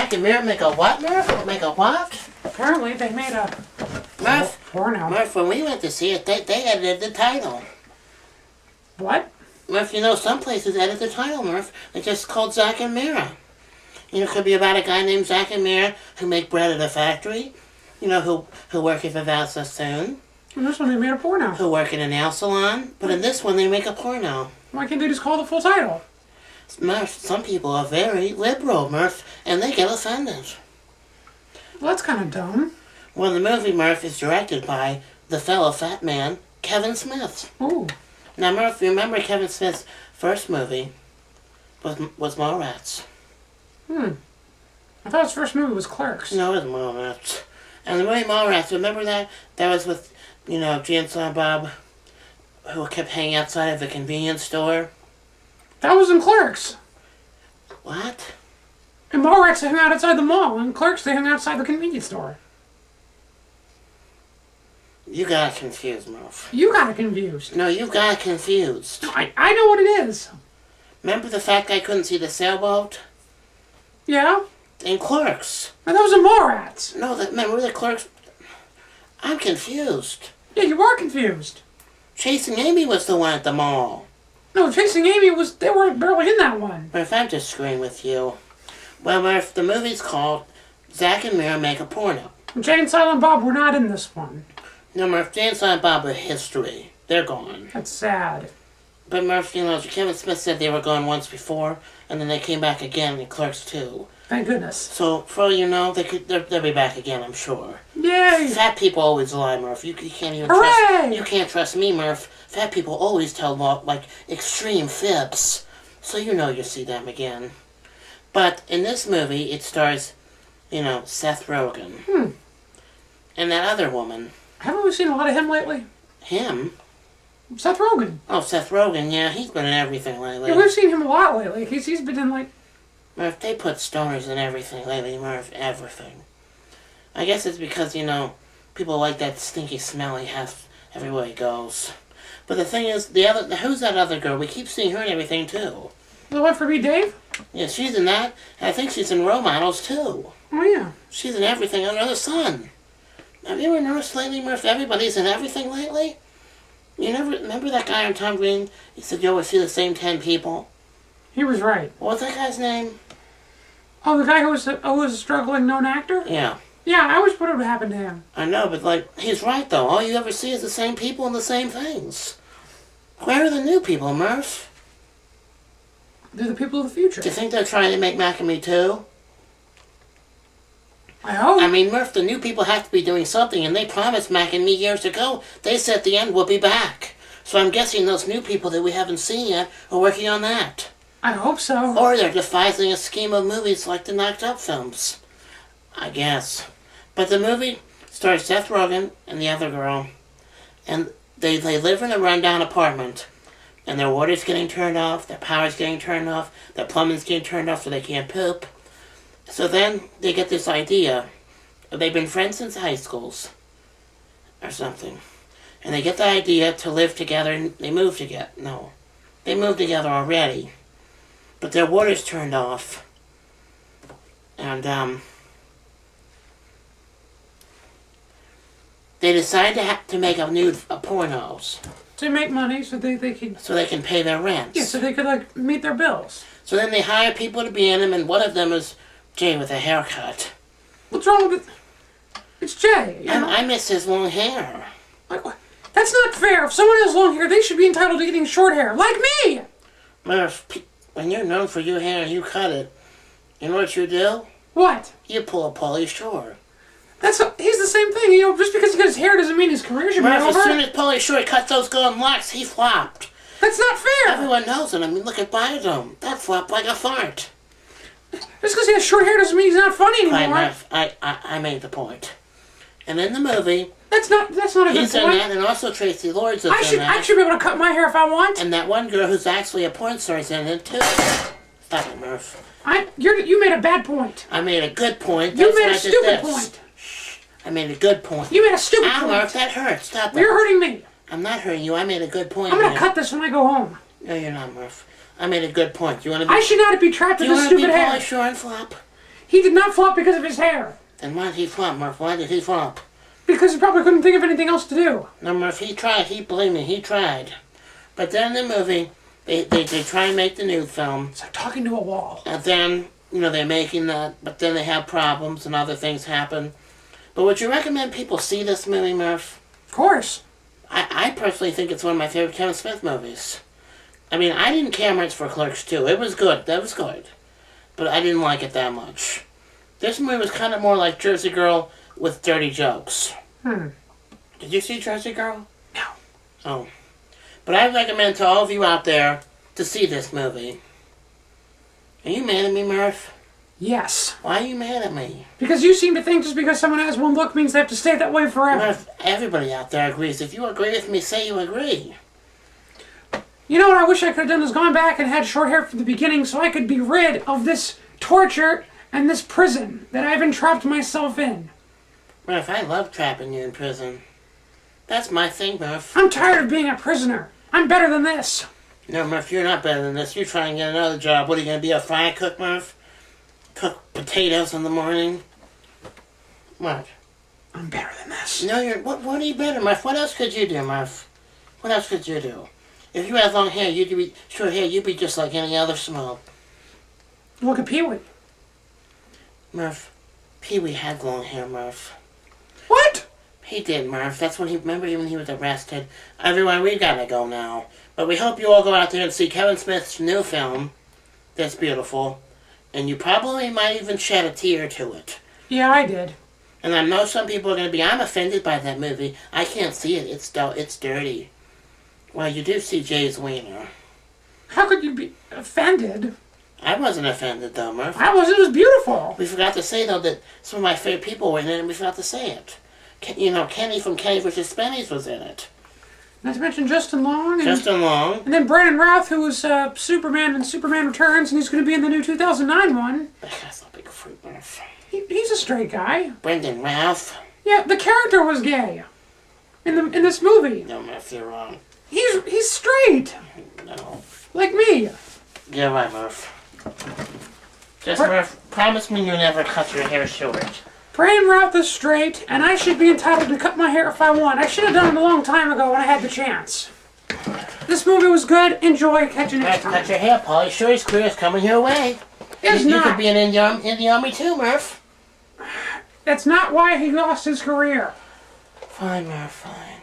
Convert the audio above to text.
Zack and Miri make a what, Murph? Make a what? Apparently they made a porno. Murph, when we went to see it, they edited the title. What? Murph, you know, some places edit the title, Murph. It's just called Zack and Miri. You know, it could be about a guy named Zack and Miri who make bread at a factory. You know, who work at Vival Sassoon. In this one they made a porno. Who work in a nail salon. But in this one they make a porno. Why can't they just call the full title? Murph, some people are very liberal, Murph, and they get offended. Well, that's kind of dumb. Well, the movie, Murph, is directed by the fellow fat man, Kevin Smith. Ooh. Now, Murph, you remember Kevin Smith's first movie was Mallrats. I thought his first movie was Clerks. No, it was Mallrats. And the movie Mallrats, remember that? That was with, you know, Jay and Silent Bob, who kept hanging outside of the convenience store. That was in Clerks. What? In Mallrats they hung out outside the mall. In Clerks they hung outside the convenience store. You got confused, Murph. You got it confused. No, you got confused. No, I know what it is. Remember the fat guy couldn't see the sailboat? Yeah? In Clerks. And that was in Mallrats. No, remember the Clerks? I'm confused. Yeah, you are confused. Chasing Amy was the one at the mall. No, Chasing Amy they weren't barely in that one. Murph, I'm just screwing with you. Well, Murph, the movie's called Zack and Miri Make a Porno. Jay and Silent Bob were not in this one. No, Murph, Jay and Silent Bob are history. They're gone. That's sad. But Murph, you know, Kevin Smith said they were gone once before, and then they came back again in Clerks 2. Thank goodness. So, for all you know, they'll be back again, I'm sure. Yay! Fat people always lie, Murph. You can't even Hooray! You can't trust me, Murph. Fat people always tell extreme fibs. So you know you'll see them again. But in this movie, it stars, you know, Seth Rogen. And that other woman. Haven't we seen a lot of him lately? Him? Seth Rogen. Oh, Seth Rogen, yeah, he's been in everything lately. Yeah, we've seen him a lot lately. He's been in Murph, they put stoners in everything lately, Murph, everything. I guess it's because, you know, people like that stinky smell he has everywhere he goes. But the thing is, who's that other girl? We keep seeing her in everything, too. The one for me, Dave? Yeah, she's in that. And I think she's in Role Models, too. Oh, yeah. She's in everything under the sun. Have you ever noticed lately, Murph, everybody's in everything lately? You never remember that guy on Tom Green? He said you always see the same 10 people. He was right. What's that guy's name? Oh, the guy who was a struggling known actor? Yeah. Yeah, I always thought it would happen to him. I know, but, he's right, though. All you ever see is the same people and the same things. Where are the new people, Murph? They're the people of the future. Do you think they're trying to make Mac and Me too? I hope. I mean, Murph, the new people have to be doing something, and they promised Mac and Me years ago. They said at the end we'll be back. So I'm guessing those new people that we haven't seen yet are working on that. I hope so. Or they're devising a scheme of movies like the Knocked Up films. I guess. But the movie stars Seth Rogen and the other girl. And they live in a rundown apartment. And their water's getting turned off, their power's getting turned off, their plumbing's getting turned off so they can't poop. So then they get this idea. They've been friends since high schools. Or something. And they get the idea to live together and they move together. No. They moved together already. But their water's turned off. And, they decide to make a pornos. To make money so they could... So they can pay their rents. Yeah, so they could, meet their bills. So then they hire people to be in them, and one of them is Jay with a haircut. What's wrong with it? It's Jay. You know? I miss his long hair. That's not fair. If someone has long hair, they should be entitled to getting short hair. Like me! Murph, when you're known for your hair and you cut it, you know what you do? What? You pull a Pauly Shore. He's the same thing. You know, just because he got his hair doesn't mean his career should be over. Murph, as soon as Pauly Shore cut those golden locks, he flopped. That's not fair! Everyone knows it. I mean, look at Biodome. That flopped like a fart. Just because he has short hair doesn't mean he's not funny anymore. Fine, Murph. I made the point. And in the movie... That's not a good point. He's in that, and also Tracy Lords is in that. I should be able to cut my hair if I want. And that one girl who's actually a porn star is in it, too. Stop it, Murph. You made a bad point. I made a good point. You made a stupid point. I made a good point. You made a stupid point. Murph, that hurts. Stop it. You're hurting me. I'm not hurting you. I made a good point. I'm going to cut this when I go home. No, you're not, Murph. I made a good point. You want to be... I should not be trapped with this stupid hair. Do you want to be Pauly Shore and flop? He did not flop because of his hair. Then why did he flop, Murph? Why did he flop? Because he probably couldn't think of anything else to do. No, Murph, he tried. Believe me, he tried. But then in the movie, they try and make the new film. It's like talking to a wall. And then, they're making that, but then they have problems and other things happen. But would you recommend people see this movie, Murph? Of course. I personally think it's one of my favorite Kevin Smith movies. I mean, I didn't care much for Clerks 2. It was good. That was good. But I didn't like it that much. This movie was kind of more like Jersey Girl with dirty jokes. Did you see Jersey Girl? No. Oh. But I recommend to all of you out there to see this movie. Are you mad at me, Murph? Yes. Why are you mad at me? Because you seem to think just because someone has one look means they have to stay that way forever. Murph, everybody out there agrees. If you agree with me, say you agree. You know what I wish I could have done is gone back and had short hair from the beginning so I could be rid of this torture and this prison that I've entrapped myself in. Murph, I love trapping you in prison. That's my thing, Murph. I'm tired of being a prisoner. I'm better than this. No, Murph, you're not better than this. You try and get another job. What, are you going to be a fry cook, Murph? Cook potatoes in the morning? What? I'm better than this. No, what are you better, Murph? What else could you do, Murph? What else could you do? If you had long hair, you'd be just like any other small. Look at Pee-wee. Murph, Pee-wee had long hair, Murph. What? He did, Murph. That's when remember when he was arrested. Everyone, we gotta go now. But we hope you all go out there and see Kevin Smith's new film. That's beautiful. And you probably might even shed a tear to it. Yeah, I did. And I know some people are gonna I'm offended by that movie. I can't see it. It's dirty. Well, you do see Jay's wiener. How could you be offended? I wasn't offended though, Murph. I was. It was beautiful. We forgot to say though that some of my favorite people were in it, and we forgot to say it. Kenny from Kenny vs. Spenny's was in it. Not to mention Justin Long. Justin Long. And then Brandon Routh, who was Superman in Superman Returns, and he's going to be in the new 2009 one. That's a big fruit, Murph. He's a straight guy. Brendan Routh. Yeah, the character was gay. In this movie. No, Murph, you're wrong. He's straight. No. Like me. You're right, Murph. Just, Murph, promise me you'll never cut your hair short. Brandon Routh is straight, and I should be entitled to cut my hair if I want. I should have done it a long time ago when I had the chance. This movie was good. Enjoy. Catch you next time. Cut your hair, Pauly Shore's career is coming your way. You could be in the army too, Murph. That's not why he lost his career. Fine, Murph, fine.